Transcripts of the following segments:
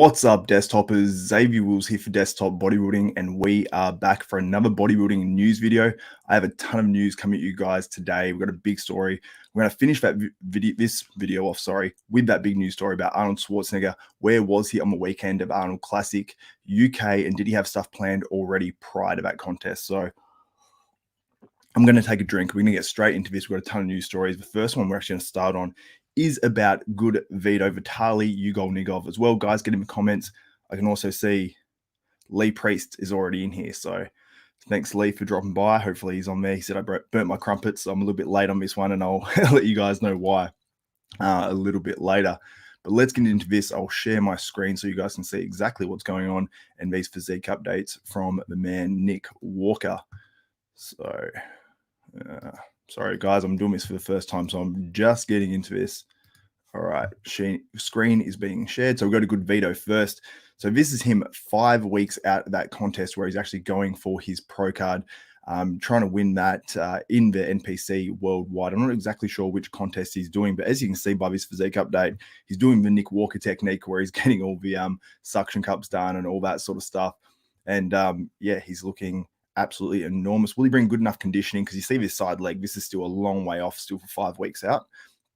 What's up, Desktoppers? Xavier Wills here for Desktop Bodybuilding, and we are back for another bodybuilding news video. I have a ton of news coming at you guys today. We've got a big story. We're going to finish this video off, with that big news story about Arnold Schwarzenegger. Where was he on the weekend of Arnold Classic UK, and did he have stuff planned already prior to that contest? So I'm going to take a drink. We're going to get straight into this. We've got a ton of news stories. The first one we're actually going to start on is about Goodvito Vitaly Ugolnikov as well. Guys, get in the comments. I can also see Lee Priest is already in here. So thanks, Lee, for dropping by. Hopefully he's on there. He said I burnt my crumpets. So I'm a little bit late on this one, and I'll let you guys know why a little bit later. But let's get into this. I'll share my screen so you guys can see exactly what's going on and these physique updates from the man, Nick Walker. So, sorry, guys, I'm doing this for the first time, so I'm just getting into this. All right, screen is being shared. So we'll go to Goodvito first. So this is him 5 weeks out of that contest where he's actually going for his pro card, trying to win that in the NPC worldwide. I'm not exactly sure which contest he's doing, but as you can see by this physique update, he's doing the Nick Walker technique where he's getting all the suction cups done and all that sort of stuff. And yeah, he's looking absolutely enormous. Will he bring good enough conditioning? Because you see this side leg, this is still a long way off, still for 5 weeks out.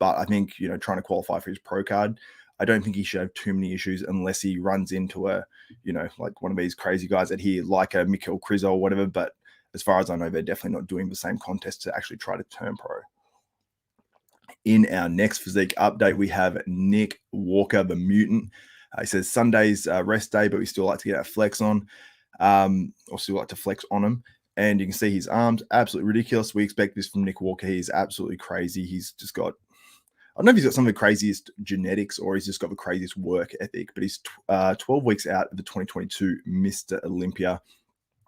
But I think, you know, trying to qualify for his pro card, I don't think he should have too many issues unless he runs into a, you know, like one of these crazy guys that here, like a Miel Krizo or whatever. But as far as I know, they're definitely not doing the same contest to actually try to turn pro. In our next physique update, we have Nick Walker, the mutant. He says Sunday's rest day, but we still like to get our flex on. Or still like to flex on him. And you can see his arms, absolutely ridiculous. We expect this from Nick Walker. He's absolutely crazy. He's just got, I don't know if he's got some of the craziest genetics or he's just got the craziest work ethic, but he's 12 weeks out of the 2022 Mr. Olympia.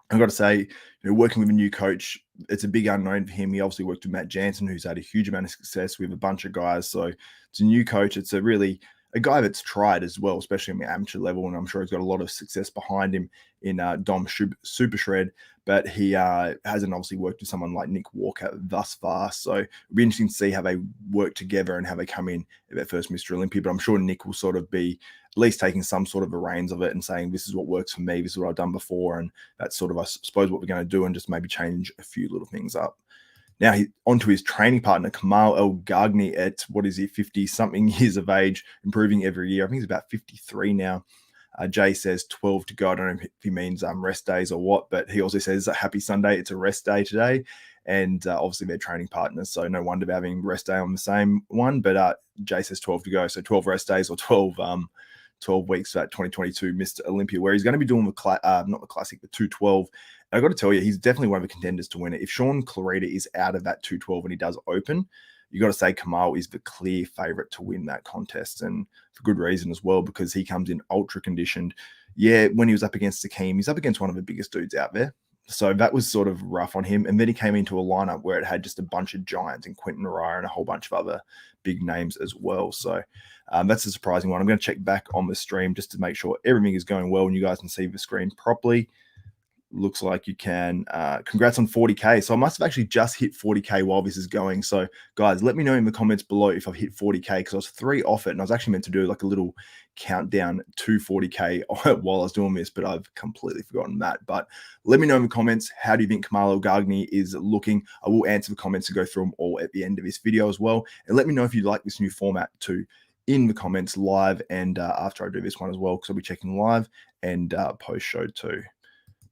I've got to say, you know, working with a new coach, it's a big unknown for him. He obviously worked with Matt Jansen, who's had a huge amount of success with a bunch of guys. So it's a new coach. It's a guy that's tried as well, especially on the amateur level, and I'm sure he's got a lot of success behind him in Dom Super Shred, but he hasn't obviously worked with someone like Nick Walker thus far. So it'll be interesting to see how they work together and how they come in at their first Mr. Olympia. But I'm sure Nick will sort of be at least taking some sort of the reins of it and saying, this is what works for me, this is what I've done before, and that's sort of, I suppose, what we're going to do, and just maybe change a few little things up. Now, onto his training partner, Kamal Elgargni, at, 50-something years of age, improving every year. I think he's about 53 now. Jay says 12 to go. I don't know if he means rest days or what, but he also says a happy Sunday. It's a rest day today. And obviously they're training partners, so no wonder they're having rest day on the same one. But Jay says 12 to go. So 12 rest days or 12 weeks for that 2022 Mr. Olympia, where he's going to be doing not the classic, the 212. I got to tell you, he's definitely one of the contenders to win it. If Sean Clarita is out of that 212 and he does open, you got to say Kamal is the clear favorite to win that contest, and for good reason as well, because he comes in ultra conditioned. Yeah, when he was up against Akeem, he's up against one of the biggest dudes out there. So that was sort of rough on him. And then he came into a lineup where it had just a bunch of giants and Quentin Naraya and a whole bunch of other big names as well. So that's a surprising one. I'm going to check back on the stream just to make sure everything is going well and you guys can see the screen properly. Looks like you can. Congrats on 40K. So I must have actually just hit 40K while this is going. So guys, let me know in the comments below if I've hit 40K, because I was 3 off it and I was actually meant to do like a little countdown to 40K while I was doing this, but I've completely forgotten that. But let me know in the comments, how do you think Kamal Elgargni is looking? I will answer the comments and go through them all at the end of this video as well. And let me know if you like this new format too in the comments live and after I do this one as well, because I'll be checking live and post show too.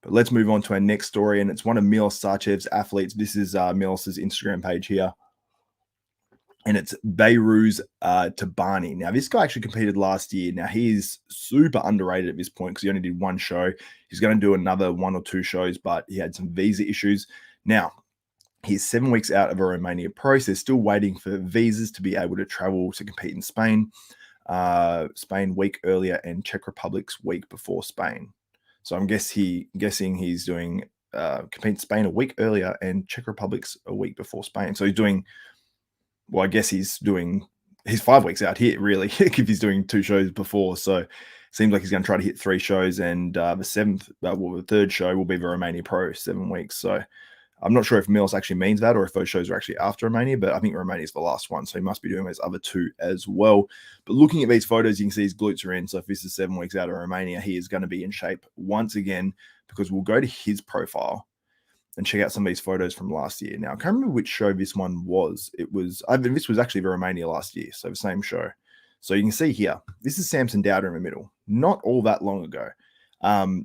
But let's move on to our next story, and it's one of Milos Sarcev's athletes. This is Milos's Instagram page here, and it's Beiruz Tabani. Now, this guy actually competed last year. Now, he's super underrated at this point because he only did 1 show. He's going to do another 1 or 2 shows, but he had some visa issues. Now, he's 7 weeks out of a Romania Pro, so they're still waiting for visas to be able to travel to compete in Spain. Spain week earlier and Czech Republic's week before Spain. So I'm guessing he's doing compete in Spain a week earlier and Czech Republic's a week before Spain. So he's doing, well, I guess he's 5 weeks out here, really, if he's doing 2 shows before. So it seems like he's going to try to hit 3 shows, and the 3rd show will be the Romania Pro, 7 weeks. So I'm not sure if Milos actually means that or if those shows are actually after Romania, but I think Romania is the last one. So he must be doing those other two as well. But looking at these photos, you can see his glutes are in. So if this is 7 weeks out of Romania, he is going to be in shape once again, because we'll go to his profile and check out some of these photos from last year. Now, I can't remember which show this one was. This was actually the Romania last year. So the same show. So you can see here, this is Samson Dauda in the middle, not all that long ago.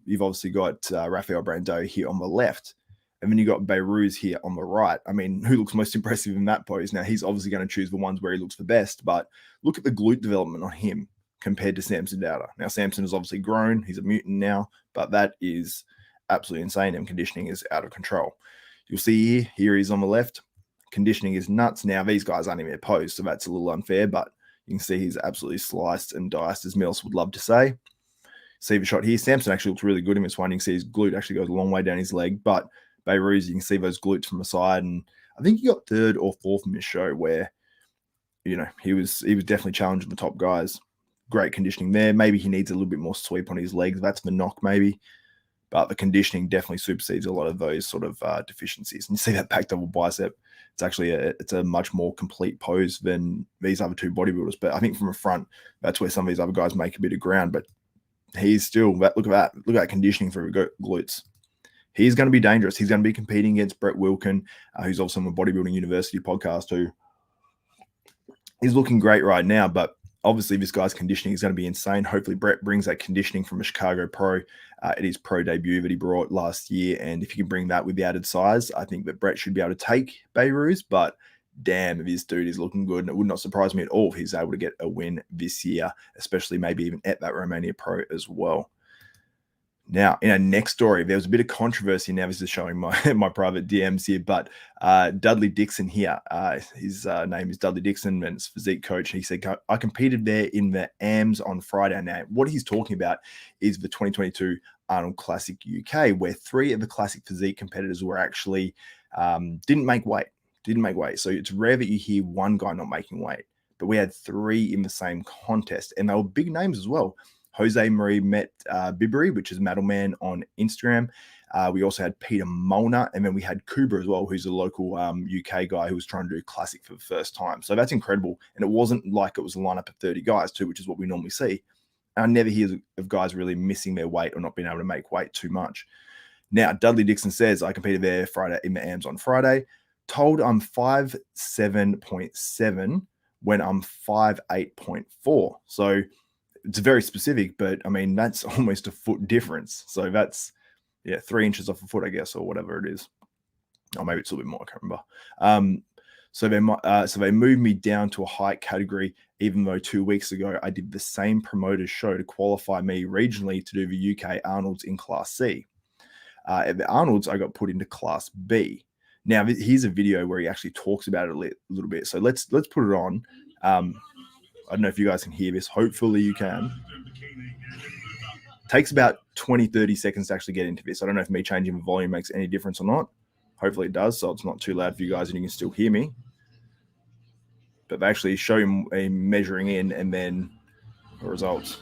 You've obviously got Rafael Brando here on the left. And then you got Beirut here on the right. I mean, who looks most impressive in that pose? Now, he's obviously going to choose the ones where he looks the best, but look at the glute development on him compared to Samson Dauda. Now, Samson has obviously grown. He's a mutant now, but that is absolutely insane, and conditioning is out of control. You'll see here he's on the left. Conditioning is nuts. Now, these guys aren't even posed, so that's a little unfair, but you can see he's absolutely sliced and diced, as Milos would love to say. See the shot here. Samson actually looks really good in this one. You can see his glute actually goes a long way down his leg, but Beirut, you can see those glutes from the side, and I think he got 3rd or 4th in this show, where, you know, he was definitely challenging the top guys. Great conditioning there. Maybe he needs a little bit more sweep on his legs. That's the knock, maybe, but the conditioning definitely supersedes a lot of those sort of deficiencies. And you see that back double bicep. It's actually it's a much more complete pose than these other two bodybuilders. But I think from the front, that's where some of these other guys make a bit of ground. But he's still, look at that conditioning for glutes. He's going to be dangerous. He's going to be competing against Brett Wilkin, who's also on the Bodybuilding University podcast, who is looking great right now. But obviously, this guy's conditioning is going to be insane. Hopefully, Brett brings that conditioning from a Chicago Pro at his pro debut that he brought last year. And if you can bring that with the added size, I think that Brett should be able to take Beirut. But damn, this dude is looking good. And it would not surprise me at all if he's able to get a win this year, especially maybe even at that Romania Pro as well. Now, in our next story, there was a bit of controversy. Now, this is showing my private DMs here, but Dudley Dixon here, his name is Dudley Dixon, and it's physique coach. He said, I competed there in the AMS on Friday. Now, what he's talking about is the 2022 Arnold Classic UK, where 3 of the classic physique competitors were actually didn't make weight. So it's rare that you hear one guy not making weight, but we had 3 in the same contest, and they were big names as well. Jose Marie Met Biberi, which is Madelman on Instagram. We also had Peter Molnar, and then we had Kuba as well, who's a local UK guy who was trying to do classic for the first time. So that's incredible. And it wasn't like it was a lineup of 30 guys too, which is what we normally see. I never hear of guys really missing their weight or not being able to make weight too much. Now, Dudley Dixon says, I competed there Friday in the AMS on Friday, told I'm 5'7.7 when I'm 5'8.4. So it's very specific, but I mean, that's almost a foot difference. So that's, 3 inches off a foot, I guess, or whatever it is. Or maybe it's a little bit more, I can't remember. So they moved me down to a height category, even though 2 weeks ago I did the same promoter's show to qualify me regionally to do the UK Arnold's in Class C. At the Arnold's, I got put into Class B. Now, here's a video where he actually talks about it a little bit. So let's put it on. I don't know if you guys can hear this. Hopefully you can. Takes about 20-30 seconds to actually get into this. I don't know if me changing the volume makes any difference or not. Hopefully it does, so it's not too loud for you guys and you can still hear me. But they actually show him measuring in and then the results.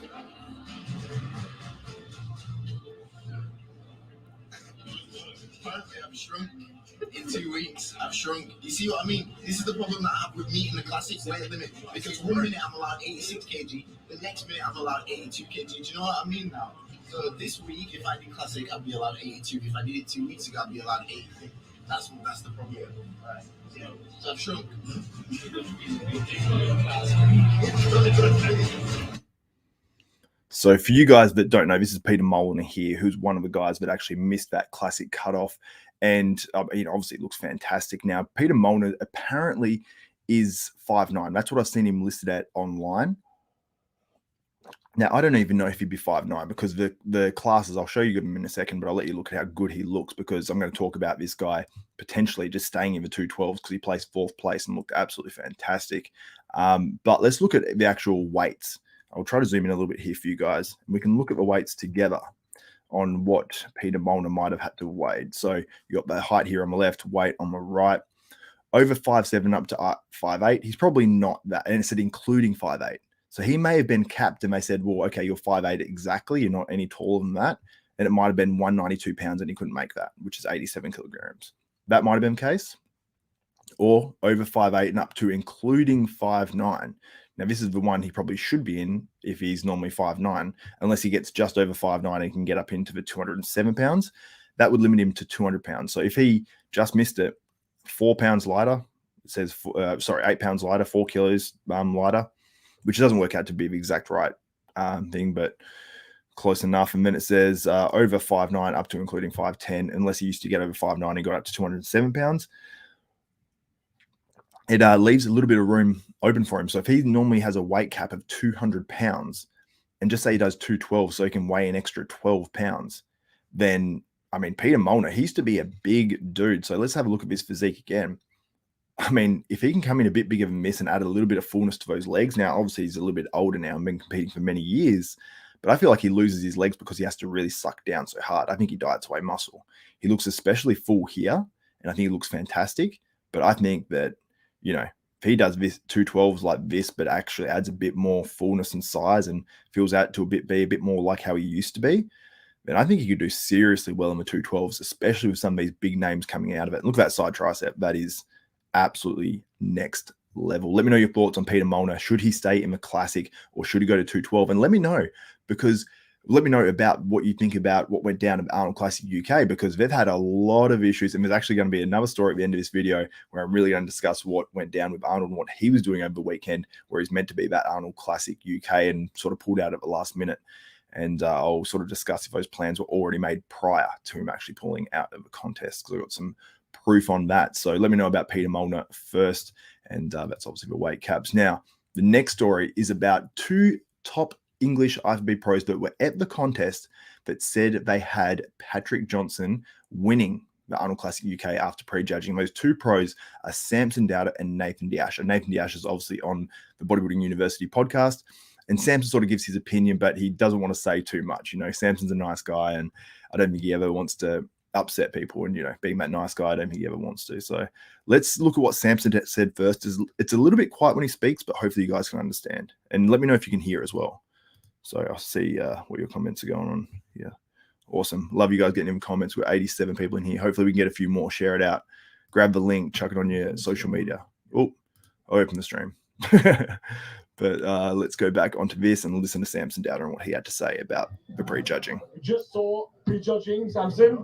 I've shrunk in 2 weeks. I've shrunk. You see what I mean? This is the problem that I have with meeting the classics weight limit. Because 1 minute I'm allowed 86 kg, the next minute I'm allowed 82 kg. Do you know what I mean now? So this week, if I did classic, I'd be allowed 82. If I did it 2 weeks ago, I'd be allowed 80. That's the problem. Right. Yeah. So I've shrunk. So for you guys that don't know, this is Peter Molnar here, who's one of the guys that actually missed that classic cutoff. And obviously it looks fantastic. Now, Peter Molnar apparently is 5'9". That's what I've seen him listed at online. Now, I don't even know if he'd be 5'9", because the classes, I'll show you him in a second, but I'll let you look at how good he looks, because I'm going to talk about this guy potentially just staying in the 212s because he placed 4th place and looked absolutely fantastic. But let's look at the actual weights. I'll try to zoom in a little bit here for you guys. And we can look at the weights together on what Peter Molnar might have had to weigh. So you got the height here on the left, weight on the right. Over 5'7" up to 5'8". He's probably not that. And it said including 5'8". So he may have been capped and they said, well, okay, you're 5'8" exactly. You're not any taller than that. And it might have been 192 pounds and he couldn't make that, which is 87 kilograms. That might have been the case. Or over 5'8" and up to including 5'9". Now, this is the one he probably should be in if he's normally 5'9", unless he gets just over 5'9" and can get up into the 207 pounds. That would limit him to 200 pounds. So if he just missed it, 4 pounds lighter, it says, 8 pounds lighter, 4 kilos lighter, which doesn't work out to be the exact right thing, but close enough. And then it says over 5'9", up to including 5'10", unless he used to get over 5'9" and got up to 207 pounds. It leaves a little bit of room open for him. So if he normally has a weight cap of 200 pounds and just say he does 212 so he can weigh an extra 12 pounds, then, I mean, Peter Molnar, he used to be a big dude. So let's have a look at this physique again. I mean, if he can come in a bit bigger than this and add a little bit of fullness to those legs, now, obviously he's a little bit older now and been competing for many years, but I feel like he loses his legs because he has to really suck down so hard. I think he diets away muscle. He looks especially full here, and I think he looks fantastic, but I think that, you know, if he does this 212s like this, but actually adds a bit more fullness and size and feels out to be a bit more like how he used to be, then I think he could do seriously well in the 212s, especially with some of these big names coming out of it. Look at that side tricep. That is absolutely next level. Let me know your thoughts on Peter Molnar. Should he stay in the Classic or should he go to 212? And let me know about what you think about what went down at Arnold Classic UK, because they've had a lot of issues, and there's actually going to be another story at the end of this video where I'm really going to discuss what went down with Arnold and what he was doing over the weekend, where he's meant to be that Arnold Classic UK and sort of pulled out at the last minute. And I'll sort of discuss if those plans were already made prior to him actually pulling out of the contest, because I've got some proof on that. So let me know about Peter Molnar first, and that's obviously the weight caps. Now, the next story is about 2 top English IFBB pros that were at the contest that said they had Patrick Johnson winning the Arnold Classic UK after prejudging. Those 2 pros are Samson Dauda and Nathan Asha. Nathan Asha is obviously on the Bodybuilding University podcast, and Samson sort of gives his opinion, but he doesn't want to say too much. You know, Samson's a nice guy, and I don't think he ever wants to upset people, and, you know, being that nice guy, I don't think he ever wants to. So let's look at what Samson said first. It's a little bit quiet when he speaks, but hopefully you guys can understand, and let me know if you can hear as well. So I'll see what your comments are going on here. Awesome. Love you guys getting in comments. We're 87 people in here. Hopefully we can get a few more. Share it out. Grab the link. Chuck it on your social media. Oh, I opened the stream. But let's go back onto this and listen to Samson Dauda and what he had to say about the prejudging. Just saw prejudging, Samson.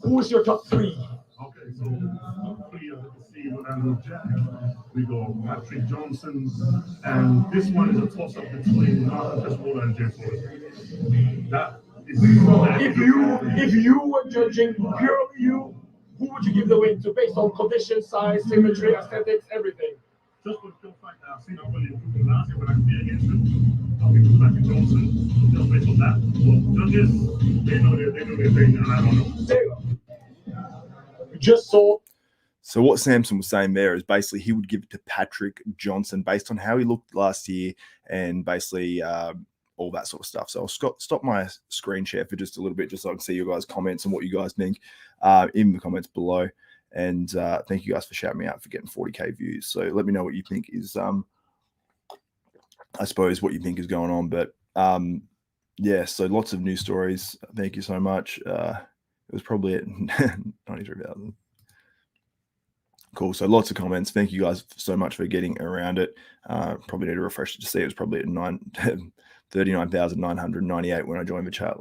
Who was your top 3? Okay, so top 3, as you can see, with Jack, we got Patrick Johnson, and this one is a toss-up between Marcus Waller and Jeff Waller. That is If you were judging purely you, who would you give the win to based on condition, size, symmetry, aesthetics, everything? just for the fact that I've seen I've only improved last year when I compete against him. I'll give it Patrick Johnson, just based on that. But judges, they know their thing, and I don't know. Just saw. So what Samson was saying there is basically he would give it to Patrick Johnson based on how he looked last year and basically all that sort of stuff. So I'll stop my screen share for just a little bit just so I can see your guys' comments and what you guys think in the comments below. And thank you guys for shouting me out for getting 40K views. So let me know what you think is, I suppose, what you think is going on. But yeah, so lots of news stories. Thank you so much. It was probably at 93,000. Cool. So lots of comments. Thank you guys so much for getting around it. Probably need to refresh it to see it was probably at 39,998 when I joined the chat.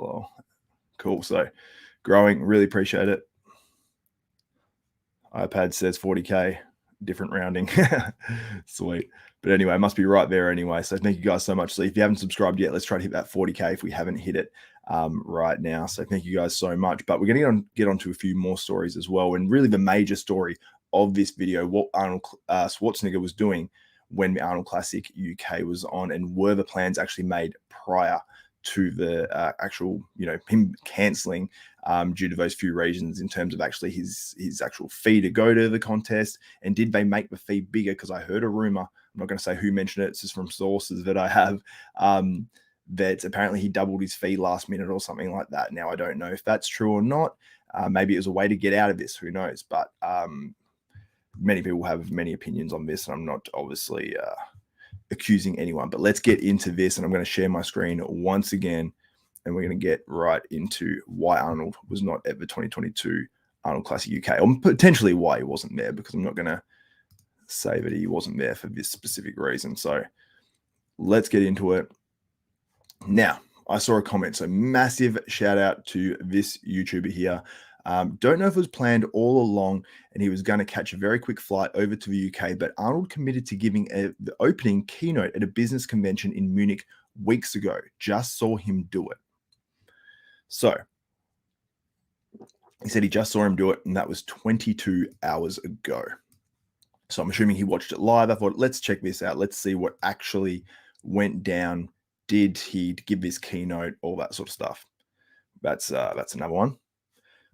Cool. So growing, really appreciate it. iPad says 40K, different rounding. Sweet. But anyway, it must be right there anyway. So thank you guys so much. So if you haven't subscribed yet, let's try to hit that 40K if we haven't hit it right now. So thank you guys so much. But we're going to get on to a few more stories as well. And really the major story of this video, what Arnold Schwarzenegger was doing when the Arnold Classic UK was on, and were the plans actually made prior to the actual, him cancelling due to those few reasons in terms of actually his actual fee to go to the contest, and did they make the fee bigger? Because I heard a rumor, I'm not going to say who mentioned it, it's just from sources that I have, that apparently he doubled his fee last minute or something like that. Now, I don't know if that's true or not. Maybe it was a way to get out of this, who knows? But many people have many opinions on this, and I'm not obviously accusing anyone, but let's get into this. And I'm going to share my screen once again, and we're going to get right into why Arnold was not at the 2022 Arnold Classic UK, or potentially why he wasn't there, because I'm not going to say that he wasn't there for this specific reason. So let's get into it. Now, I saw a comment, so massive shout out to this YouTuber here. Don't know if it was planned all along and he was going to catch a very quick flight over to the UK, but Arnold committed to giving the opening keynote at a business convention in Munich weeks ago. Just saw him do it. So he said he just saw him do it, and that was 22 hours ago. So I'm assuming he watched it live. I thought, let's check this out. Let's see what actually went down. Did he give his keynote, all that sort of stuff? That's another one.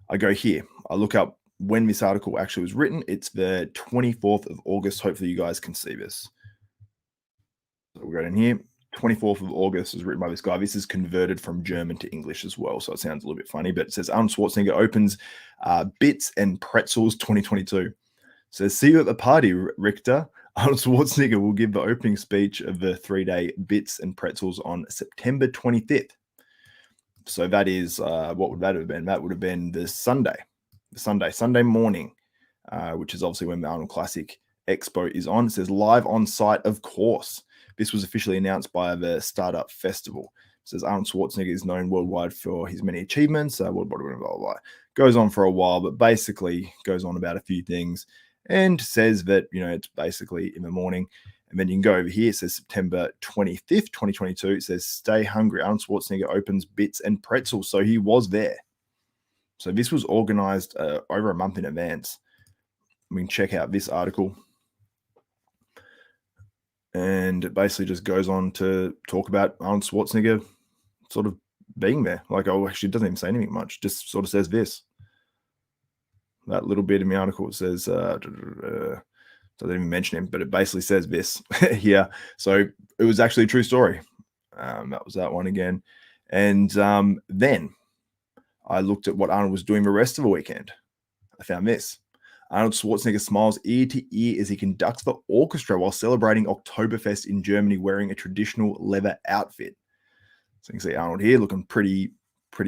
I go here. I look up when this article actually was written. It's the 24th of August. Hopefully you guys can see this. So we'll go down here. 24th of August is written by this guy. This is converted from German to English as well, so it sounds a little bit funny, but it says Arnold Schwarzenegger opens Bits and Pretzels 2022. So see you at the party, Richter. Arnold Schwarzenegger will give the opening speech of the 3-day Bits and Pretzels on September 25th. So that is, what would that have been? That would have been the Sunday morning, which is obviously when the Arnold Classic Expo is on. It says live on site, of course. This was officially announced by the Startup Festival. It says Arnold Schwarzenegger is known worldwide for his many achievements. World bodybuilding, blah, blah, blah. Goes on for a while, but basically goes on about a few things and says that, it's basically in the morning. And then you can go over here. It says September 25th, 2022. It says stay hungry. Arnold Schwarzenegger opens Bits and Pretzels. So he was there. So this was organized over a month in advance. We can check out this article. And it basically just goes on to talk about Arnold Schwarzenegger sort of being there. Like, actually, it doesn't even say anything much. Just sort of says this. That little bit in the article, it says, doesn't even mention him, but it basically says this here. So it was actually a true story. That was that one again. And then I looked at what Arnold was doing the rest of the weekend. I found this. Arnold Schwarzenegger smiles ear to ear as he conducts the orchestra while celebrating Oktoberfest in Germany wearing a traditional leather outfit. So you can see Arnold here looking pretty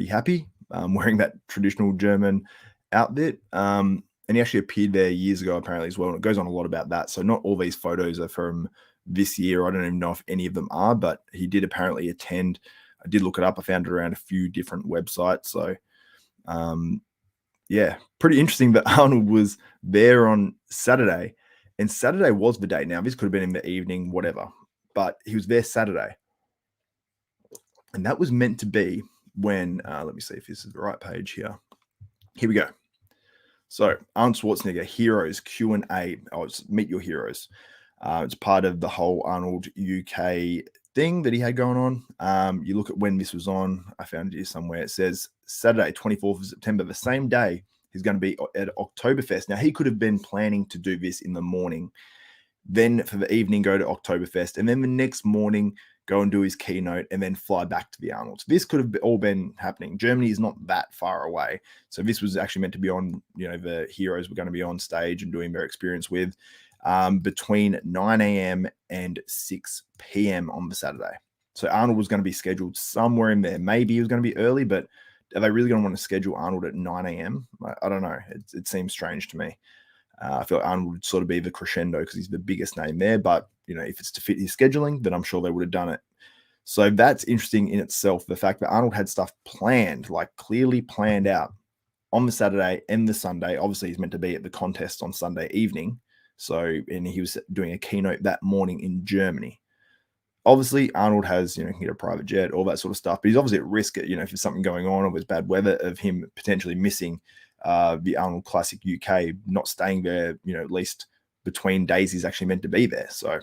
happy, wearing that traditional German outfit. And he actually appeared there years ago, apparently, as well. And it goes on a lot about that. So not all these photos are from this year. I don't even know if any of them are, but he did apparently attend. I did look it up. I found it around a few different websites. So, yeah, pretty interesting that Arnold was there on Saturday, and Saturday was the day. Now, this could have been in the evening, whatever, but he was there Saturday. And that was meant to be when, let me see if this is the right page here. Here we go. So Arnold Schwarzenegger, Heroes Q&A. Oh, it's Meet Your Heroes. It's part of the whole Arnold UK thing that he had going on. You look at when this was on. I found it here somewhere. It says Saturday, 24th of September, the same day he's going to be at Oktoberfest. Now, he could have been planning to do this in the morning, then for the evening go to Oktoberfest, and then the next morning go and do his keynote, and then fly back to the Arnold. So this could have all been happening. Germany is not that far away. So this was actually meant to be on, the heroes were going to be on stage and doing their experience with between 9 a.m. and 6 p.m. on the Saturday. So Arnold was going to be scheduled somewhere in there. Maybe he was going to be early, but are they really going to want to schedule Arnold at 9 a.m.? I don't know. It seems strange to me. I feel like Arnold would sort of be the crescendo because he's the biggest name there. But, if it's to fit his scheduling, then I'm sure they would have done it. So that's interesting in itself. The fact that Arnold had stuff planned, like clearly planned out on the Saturday and the Sunday. Obviously, he's meant to be at the contest on Sunday evening. So, and he was doing a keynote that morning in Germany. Obviously, Arnold has, can get a private jet, all that sort of stuff. But he's obviously at risk, if there's something going on or there's bad weather, of him potentially missing the Arnold Classic UK, not staying there, at least between days he's actually meant to be there. So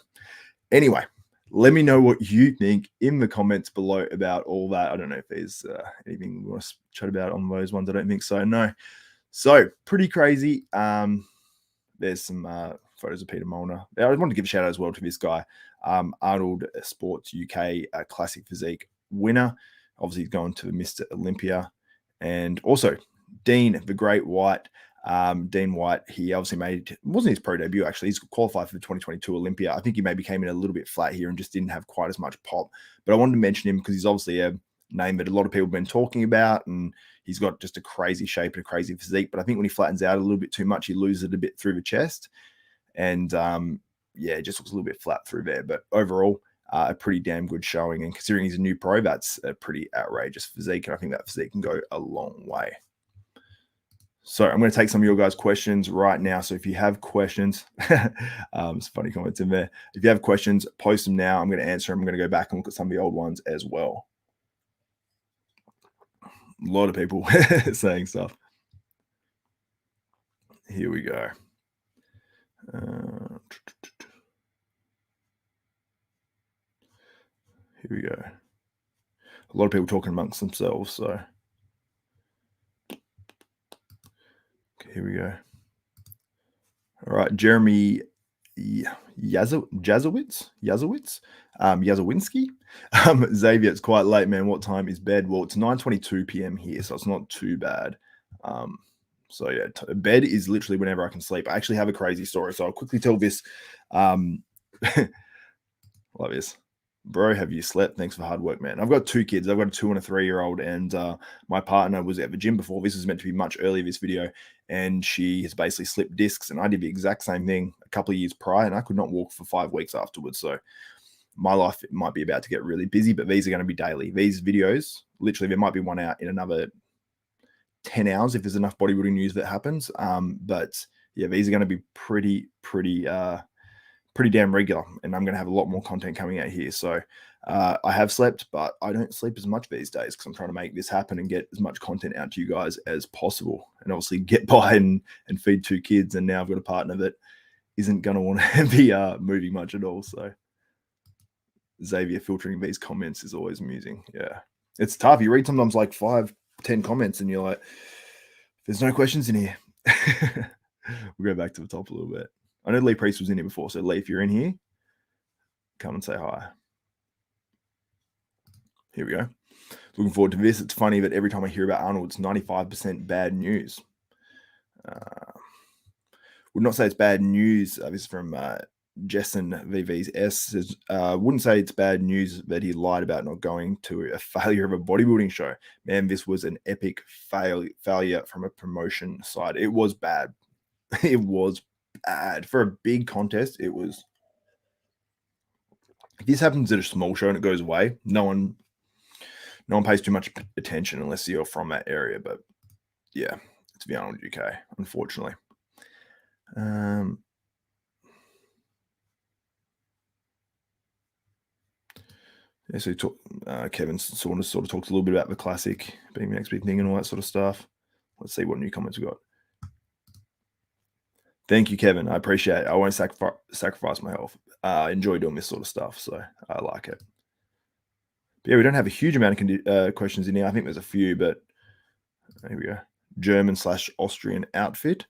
anyway, let me know what you think in the comments below about all that. I don't know if there's anything we want to chat about on those ones. I don't think so, no. So pretty crazy. There's some photos of Peter Molnar. I wanted to give a shout out as well to this guy, Arnold Sports UK Classic Physique winner. Obviously, he's going to Mr. Olympia. And also, Dean, the Great White. Dean White, he obviously wasn't his pro debut, actually. He's qualified for the 2022 Olympia. I think he maybe came in a little bit flat here and just didn't have quite as much pop. But I wanted to mention him because he's obviously a name that a lot of people have been talking about, and he's got just a crazy shape and a crazy physique. But I think when he flattens out a little bit too much, he loses it a bit through the chest. And yeah, it just looks a little bit flat through there. But overall, a pretty damn good showing. And considering he's a new pro, that's a pretty outrageous physique. And I think that physique can go a long way. So I'm going to take some of your guys' questions right now. So if you have questions, it's funny comments in there. If you have questions, post them now. I'm going to answer them. I'm going to go back and look at some of the old ones as well. A lot of people saying stuff. Here we go. Here we go. A lot of people talking amongst themselves. So here we go. All right, Jeremy Yazowitz, Yazowinski. Xavier, it's quite late, man. What time is bed? Well, it's 9:22 p.m. here, so it's not too bad. So yeah, bed is literally whenever I can sleep. I actually have a crazy story, so I'll quickly tell this. Love this. Bro, have you slept? Thanks for hard work, man. I've got 2 kids. I've got a 2 and a 3-year-old, and my partner was at the gym before. This was meant to be much earlier, this video, and she has basically slipped discs, and I did the exact same thing a couple of years prior, and I could not walk for 5 weeks afterwards. So my life might be about to get really busy, but these are going to be daily. These videos, literally, there might be one out in another 10 hours if there's enough bodybuilding news that happens. But yeah, these are going to be pretty damn regular, and I'm going to have a lot more content coming out here. So I have slept, but I don't sleep as much these days because I'm trying to make this happen and get as much content out to you guys as possible, and obviously get by and feed 2 kids. And now I've got a partner that isn't going to want to be moving much at all. So Xavier filtering these comments is always amusing. Yeah, it's tough. You read sometimes like 5-10 comments and you're like, there's no questions in here. We'll go back to the top a little bit. I know Lee Priest was in here before, so Lee, if you're in here, come and say hi. Here we go. Looking forward to this. It's funny that every time I hear about Arnold, it's 95% bad news. Would not say it's bad news. This is from Jessen VV's S. Says, wouldn't say it's bad news that he lied about not going to a failure of a bodybuilding show. Man, this was an epic failure from a promotion side. It was bad. It was bad. For a big contest, it was. If this happens at a small show and it goes away, no one pays too much attention unless you're from that area. But yeah, it's the Arnold UK, unfortunately. Yeah, so Kevin sort of talked a little bit about the classic being the next big thing and all that sort of stuff. Let's see what new comments we got. Thank you, Kevin. I appreciate it. I won't sacrifice my health. I enjoy doing this sort of stuff, so I like it. But yeah, we don't have a huge amount of questions in here. I think there's a few, but here we go. German/Austrian outfit.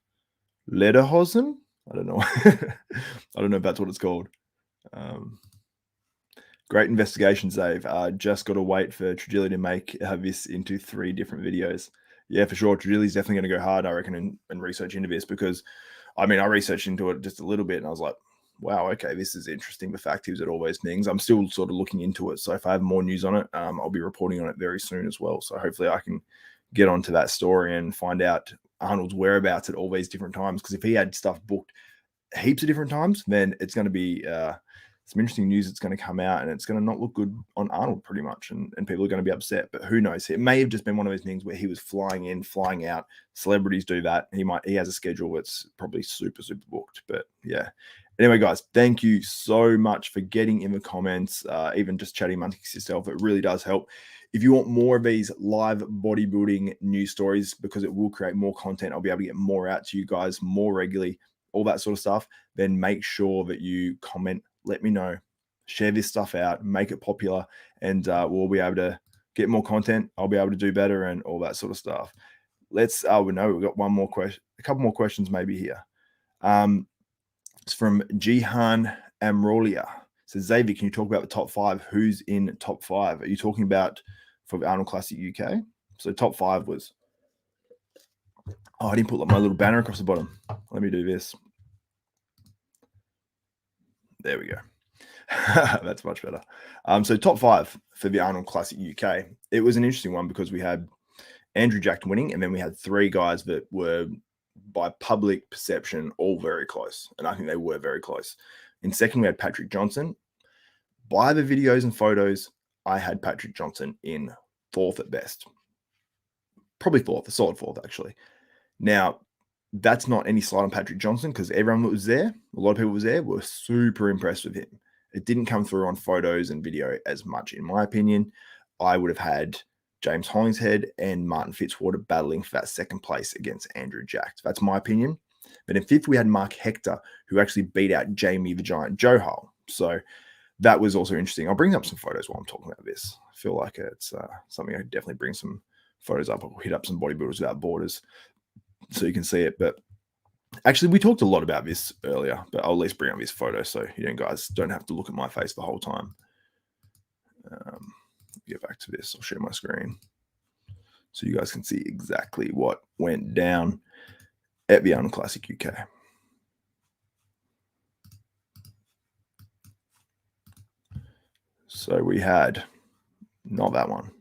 Lederhosen? I don't know. I don't know if that's what it's called. Great investigation, Dave. Just got to wait for Trujillo to make this into 3 different videos. Yeah, for sure. Trujillo's definitely going to go hard, I reckon, and research into this, because, I mean, I researched into it just a little bit, and I was like, wow, okay, this is interesting. The fact is at all those things. I'm still sort of looking into it. So if I have more news on it, I'll be reporting on it very soon as well. So hopefully I can get onto that story and find out Arnold's whereabouts at all these different times. Because if he had stuff booked heaps of different times, then it's going to be some interesting news that's going to come out, and it's going to not look good on Arnold pretty much, and people are going to be upset. But who knows? It may have just been one of those things where he was flying in, flying out. Celebrities do that. He has a schedule that's probably super booked. But yeah. Anyway, guys, thank you so much for getting in the comments, even just chatting amongst yourself. It really does help. If you want more of these live bodybuilding news stories, because it will create more content, I'll be able to get more out to you guys more regularly, all that sort of stuff, then make sure that you comment, let me know, share this stuff out, make it popular, and we'll be able to get more content. I'll be able to do better and all that sort of stuff. Let's, we know we've got one more question, a couple more questions maybe here. It's from Jihan Amrolia. It says, Xavier, can you talk about the top 5? Who's in top 5? Are you talking about for the Arnold Classic UK? So top 5 was, I didn't put my little banner across the bottom. Let me do this. There we go. That's much better. So top 5 for the Arnold Classic UK. It was an interesting one because we had Andrew Jack winning, and then we had 3 guys that were, by public perception, all very close. And I think they were very close. In second, we had Patrick Johnson. By the videos and photos, I had Patrick Johnson in 4th at best. Probably 4th, a solid 4th, actually. Now, that's not any slight on Patrick Johnson because everyone that was there, a lot of people was there, were super impressed with him. It didn't come through on photos and video as much, in my opinion. I would have had James Hollingshead and Martin Fitzwater battling for that 2nd place against Andrew Jack. That's my opinion. But in 5th, we had Mark Hector, who actually beat out Jamie the Giant Joe Hull. So that was also interesting. I'll bring up some photos while I'm talking about this. I feel like it's something I could definitely bring some photos up. I'll hit up some Bodybuilders Without Borders so you can see it. But actually, we talked a lot about this earlier, but I'll at least bring up this photo so you guys don't have to look at my face the whole time. Get back to this. I'll share my screen so you guys can see exactly what went down at the Arnold Classic UK. So we had not that one,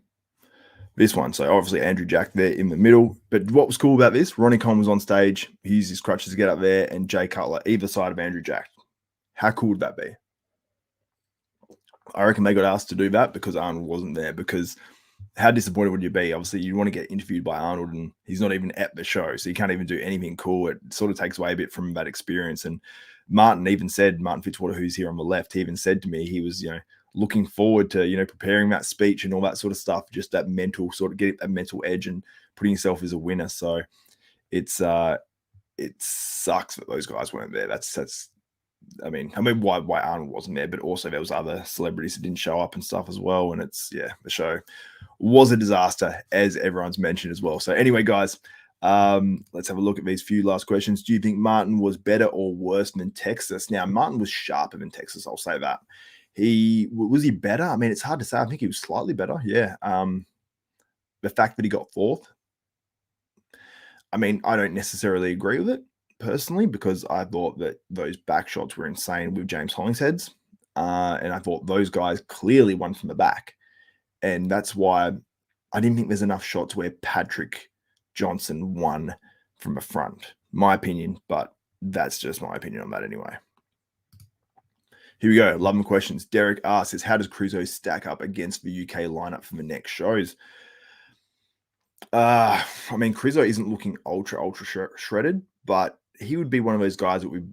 this one. So obviously Andrew Jack there in the middle. But what was cool about this, Ronnie was on stage. He used his crutches to get up there, and Jay Cutler either side of Andrew Jack. How cool would that be? I reckon they got asked to do that because Arnold wasn't there, because how disappointed would you be? Obviously, you want to get interviewed by Arnold, and he's not even at the show, so you can't even do anything cool. It sort of takes away a bit from that experience. And Martin even said, Martin Fitzwater, who's here on the left, he even said to me he was, looking forward to, preparing that speech and all that sort of stuff, just that mental sort of getting that mental edge and putting yourself as a winner. So it sucks that those guys weren't there. That's I mean why Arnold wasn't there, but also there was other celebrities that didn't show up and stuff as well. And the show was a disaster, as everyone's mentioned as well. So anyway, guys, let's have a look at these few last questions. Do you think Martin was better or worse than Texas? Now, Martin was sharper than Texas, I'll say that. Was he better? I mean, it's hard to say. I think he was slightly better. Yeah. The fact that he got 4th, I mean, I don't necessarily agree with it personally, because I thought that those back shots were insane with James Hollingshead's. And I thought those guys clearly won from the back. And that's why I didn't think there's enough shots where Patrick Johnson won from the front. My opinion, but that's just my opinion on that anyway. Here we go. Love them questions. Derek asks, how does Cruzo stack up against the UK lineup for the next shows? I mean, Cruzo isn't looking ultra shredded, but he would be one of those guys that we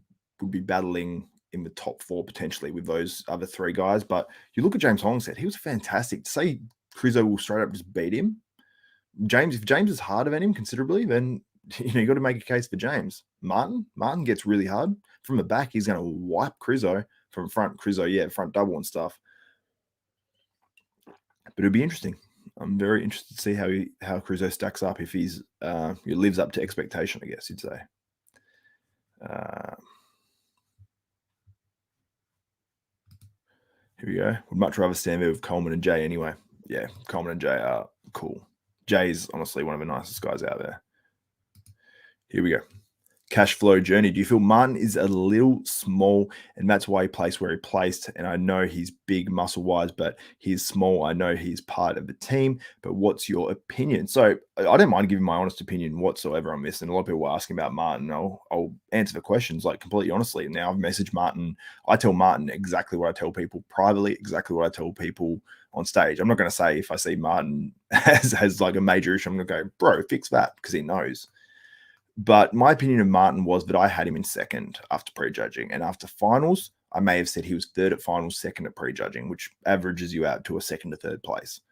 would be battling in the top 4 potentially with those other 3 guys. But you look at James Hollingshead, he was fantastic. To say Cruzo will straight up just beat him, if James is harder than him considerably, then you got to make a case for James. Martin gets really hard from the back. He's going to wipe Cruzo. From front, Cruzo, front double and stuff. But it'll be interesting. I'm very interested to see how Cruzo stacks up, if he lives up to expectation, I guess you'd say. Here we go. Would much rather stand there with Coleman and Jay anyway. Yeah, Coleman and Jay are cool. Jay's honestly one of the nicest guys out there. Here we go. Cash flow journey. Do you feel Martin is a little small and that's why he placed where he placed? And I know he's big muscle wise, but he's small. I know he's part of the team, but what's your opinion? So I don't mind giving my honest opinion whatsoever on this. And a lot of people were asking about Martin. I'll answer the questions like completely honestly. Now I've messaged Martin. I tell Martin exactly what I tell people privately, exactly what I tell people on stage. I'm not going to say if I see Martin has like a major issue, I'm going to go, bro, fix that, because he knows. But my opinion of Martin was that I had him in second after prejudging. And after finals, I may have said he was third at finals, second at prejudging, which averages you out to a second to third place.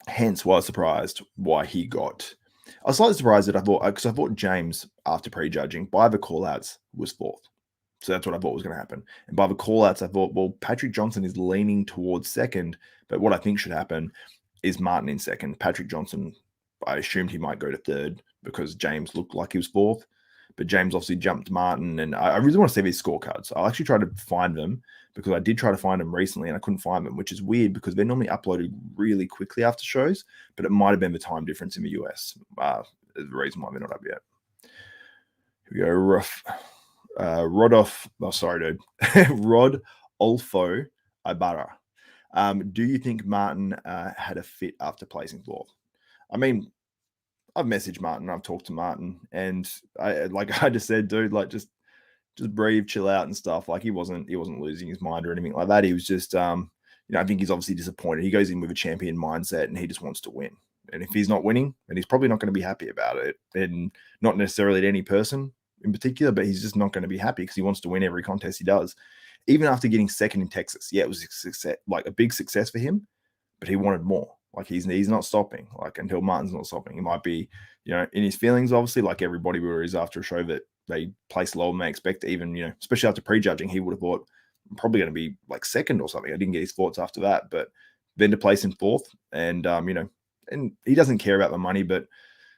Hence why I was surprised why he got. I was slightly surprised that because I thought James, after prejudging, by the call-outs, was 4th. So that's what I thought was going to happen. And by the call-outs, I thought, well, Patrick Johnson is leaning towards second. But what I think should happen is Martin in second. Patrick Johnson, I assumed he might go to third because James looked like he was 4th, but James obviously jumped Martin. And I really want to see these scorecards. I'll actually try to find them, because I did try to find them recently and I couldn't find them, which is weird because they're normally uploaded really quickly after shows, but it might have been the time difference in the US. The reason why they're not up yet. Here we go. Rod Olfo Ibarra. Do you think Martin had a fit after placing fourth? I mean, I've messaged Martin, I've talked to Martin, and I just said, dude, like just breathe, chill out and stuff. Like he wasn't losing his mind or anything like that. He was just I think he's obviously disappointed. He goes in with a champion mindset and he just wants to win. And if he's not winning, then he's probably not going to be happy about it. And not necessarily at any person in particular, but he's just not going to be happy because he wants to win every contest he does. Even after getting second in Texas, yeah, it was a success, like a big success for him, but he wanted more. Like he's not stopping. Like until Martin's not stopping, he might be, in his feelings, obviously, like every bodybuilder is after a show that they place lower than they expect. Even especially after prejudging, he would have thought I'm probably going to be like second or something. I didn't get his thoughts after that, but then to place in fourth, and and he doesn't care about the money, but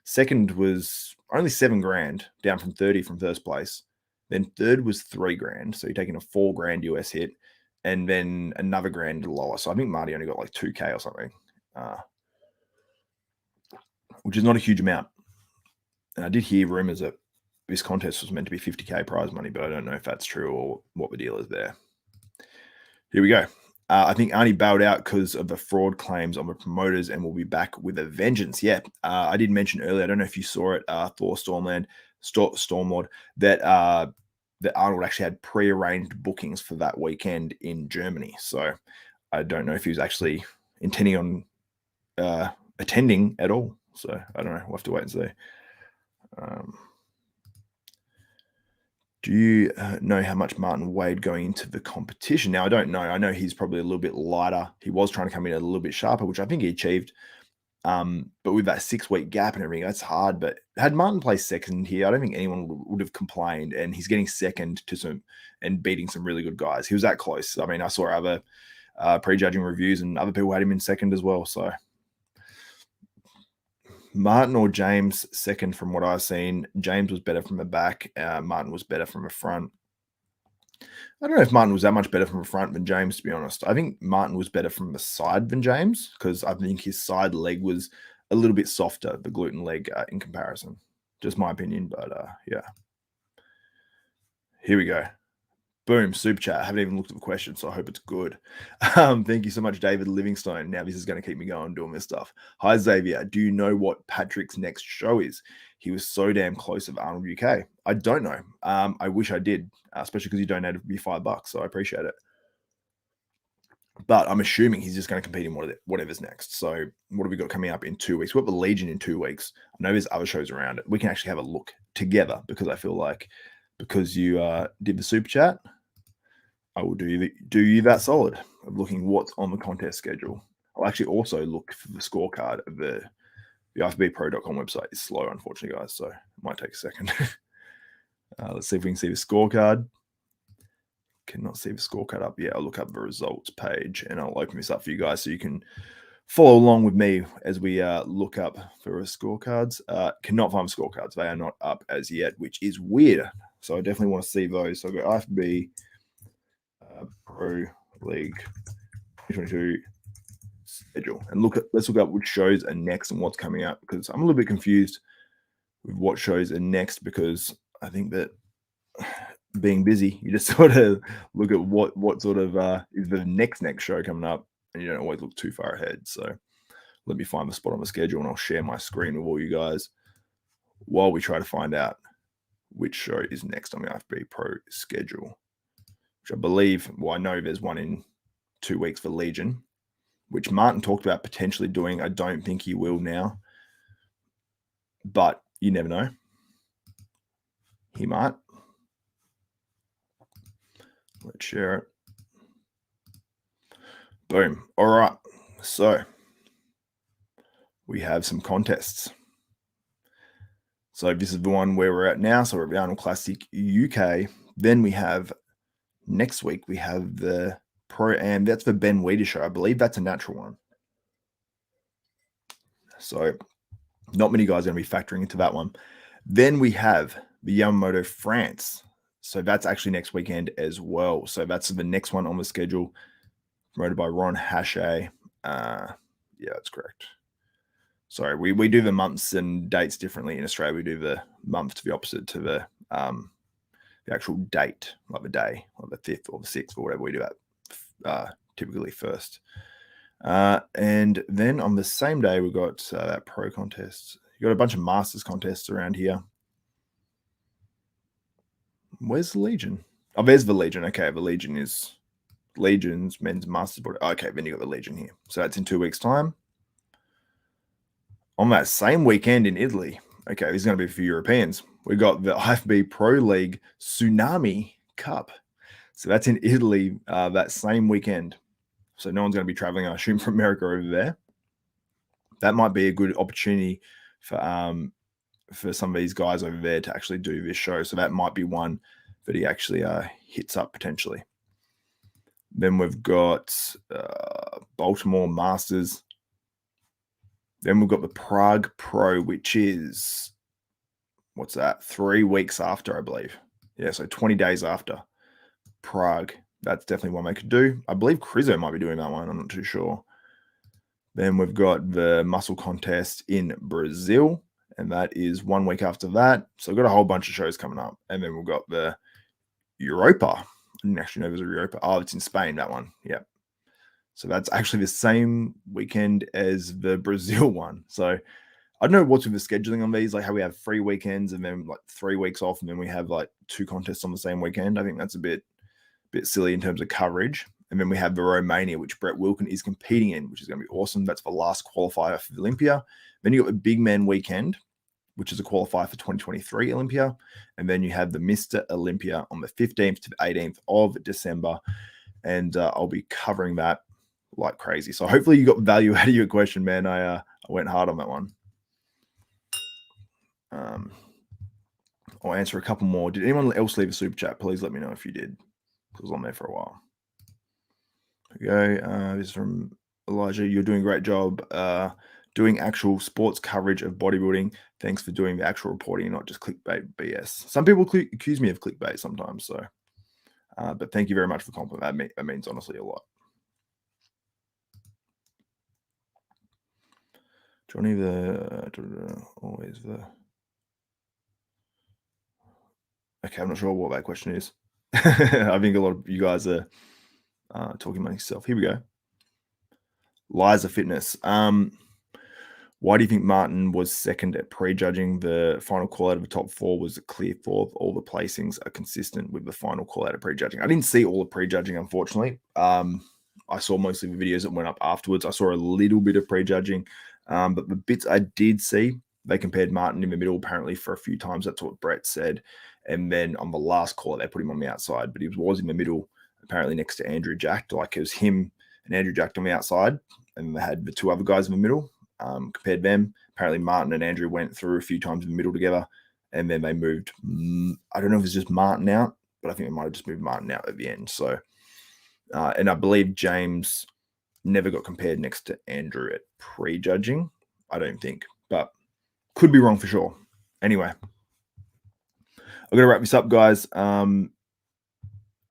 second was only $7,000 down from 30 from first place. Then third was $3,000, so you're taking a $4,000 US hit, and then another grand lower. So I think Marty only got like 2K or something, which is not a huge amount. And I did hear rumors that this contest was meant to be 50K prize money, but I don't know if that's true or what the deal is there. Here we go. I think Arnie bailed out because of the fraud claims on the promoters and will be back with a vengeance. Yeah, I did mention earlier, I don't know if you saw it, Thor Stormlord, that Arnold actually had pre-arranged bookings for that weekend in Germany. So I don't know if he was actually intending on attending at all. So I don't know. We'll have to wait and see. Do you know how much Martin weighed going into the competition? Now, I don't know. I know he's probably a little bit lighter. He was trying to come in a little bit sharper, which I think he achieved. But with that 6-week gap and everything, that's hard. But had Martin placed second here, I don't think anyone would have complained. And he's getting second to some and beating some really good guys. He was that close. I mean, I saw other prejudging reviews and other people had him in second as well. So Martin or James second from what I've seen. James was better from the back. Martin was better from the front. I don't know if Martin was that much better from the front than James, to be honest. I think Martin was better from the side than James because I think his side leg was a little bit softer, the gluten leg in comparison. Just my opinion, but yeah. Here we go. Boom, super chat. I haven't even looked at the question, so I hope it's good. Thank you so much, David Livingstone. Now this is going to keep me going doing this stuff. Hi, Xavier. Do you know what Patrick's next show is? He was so damn close of Arnold UK. I don't know. I wish I did, especially because you donated me $5, so I appreciate it. But I'm assuming he's just going to compete in whatever's next. So what have we got coming up in 2 weeks? We've got the Legion in 2 weeks. I know there's other shows around it. We can actually have a look together because I feel like because you did the super chat, I will do you that solid of looking what's on the contest schedule. I'll actually also look for the scorecard of the ifbbpro.com website. Is slow, unfortunately, guys, so it might take a second. Let's see if we can see the scorecard. Cannot see the scorecard up yet. I'll look up the results page and I'll open this up for you guys so you can follow along with me as we look up for the scorecards. Cannot find the scorecards. They are not up as yet, which is weird. So I definitely want to see those. So I'll go IFB Pro League 2022 schedule and let's look up which shows are next and what's coming up because I'm a little bit confused with what shows are next because I think that being busy, you just sort of look at what sort of is the next show coming up and you don't always look too far ahead. So let me find the spot on the schedule and I'll share my screen with all you guys while we try to find out which show is next on the IFB Pro schedule. I believe, well, I know there's one in 2 weeks for Legion, which Martin talked about potentially doing. I don't think he will now, but you never know. He might. Let's share it. Boom. All right. So we have some contests. So this is the one where we're at now. So we're at the Arnold Classic UK. Then we have next week, we have the Pro-Am. That's the Ben Weider show. I believe that's a natural one. So not many guys are going to be factoring into that one. Then we have the Yamamoto France. So that's actually next weekend as well. So that's the next one on the schedule, promoted by Ron Hashay. Yeah, that's correct. Sorry, we do the months and dates differently in Australia. We do the month to the opposite to the the actual date, like the day, like the 5th or the 6th or whatever we do at typically first. And then on the same day, we got that pro contest. You got a bunch of masters contests around here. Where's the Legion? Oh, there's the Legion. Okay, the Legion is Legion's men's masters body. Okay, then you got the Legion here. So that's in 2 weeks' time. On that same weekend in Italy, okay, this is going to be for Europeans. We got the IFB Pro League Tsunami Cup. So that's in Italy that same weekend. So no one's going to be traveling, I assume, from America over there. That might be a good opportunity for some of these guys over there to actually do this show. So that might be one that he actually hits up potentially. Then we've got Baltimore Masters. Then we've got the Prague Pro, which is, what's that? 3 weeks after, I believe. Yeah, so 20 days after Prague. That's definitely one they could do. I believe Crizo might be doing that one. I'm not too sure. Then we've got the muscle contest in Brazil, and that is 1 week after that. So we've got a whole bunch of shows coming up. And then we've got the Europa. I didn't actually know there's a Europa. Oh, it's in Spain, that one. Yep. So that's actually the same weekend as the Brazil one. So I don't know what's with the scheduling on these, like how we have 3 weekends and then like 3 weeks off, and then we have like 2 contests on the same weekend. I think that's a bit silly in terms of coverage. And then we have the Romania, which Brett Wilkin is competing in, which is going to be awesome. That's the last qualifier for the Olympia. Then you got the Big Man Weekend, which is a qualifier for 2023 Olympia. And then you have the Mr. Olympia on the 15th to the 18th of December. And I'll be covering that like crazy. So hopefully you got value out of your question, man. I went hard on that one. I'll answer a couple more. Did anyone else leave a super chat? Please let me know if you did. It was on there for a while. There we go. This is from Elijah. You're doing a great job doing actual sports coverage of bodybuilding. Thanks for doing the actual reporting, not just clickbait BS. Some people accuse me of clickbait sometimes. So, but thank you very much for the compliment. That means honestly a lot. Johnny, always the. Okay, I'm not sure what that question is. I think a lot of you guys are talking about yourself. Here we go. Liza Fitness. Why do you think Martin was second at prejudging? The final call out of the top 4 was a clear 4th. All the placings are consistent with the final call out of prejudging. I didn't see all the prejudging, unfortunately. I saw mostly the videos that went up afterwards. I saw a little bit of prejudging, but the bits I did see, they compared Martin in the middle apparently for a few times. That's what Brett said. And then on the last call, they put him on the outside, but he was in the middle, apparently next to Andrew Jack. Like it was him and Andrew Jack on the outside, and they had the 2 other guys in the middle. Compared them. Apparently Martin and Andrew went through a few times in the middle together, and then they moved. I don't know if it's just Martin out, but I think they might have just moved Martin out at the end. So, and I believe James never got compared next to Andrew at prejudging. I don't think, but could be wrong for sure. Anyway, I'm going to wrap this up, guys.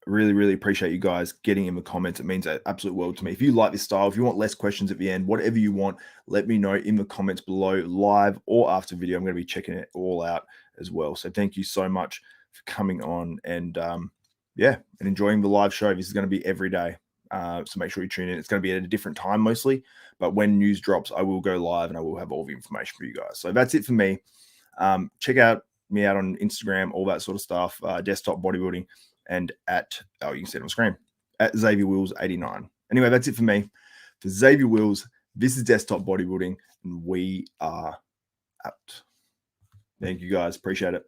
Really, really appreciate you guys getting in the comments. It means an absolute world to me. If you like this style, if you want less questions at the end, whatever you want, let me know in the comments below, live or after video. I'm going to be checking it all out as well. So thank you so much for coming on and and enjoying the live show. This is going to be every day. So make sure you tune in. It's going to be at a different time mostly, but when news drops, I will go live and I will have all the information for you guys. So that's it for me. Check me out on Instagram, all that sort of stuff, Desktop Bodybuilding. And you can see it on the screen, at Xavier Wills 89. Anyway, that's it for me. For Xavier Wills, this is Desktop Bodybuilding, and we are out. Thank you guys. Appreciate it.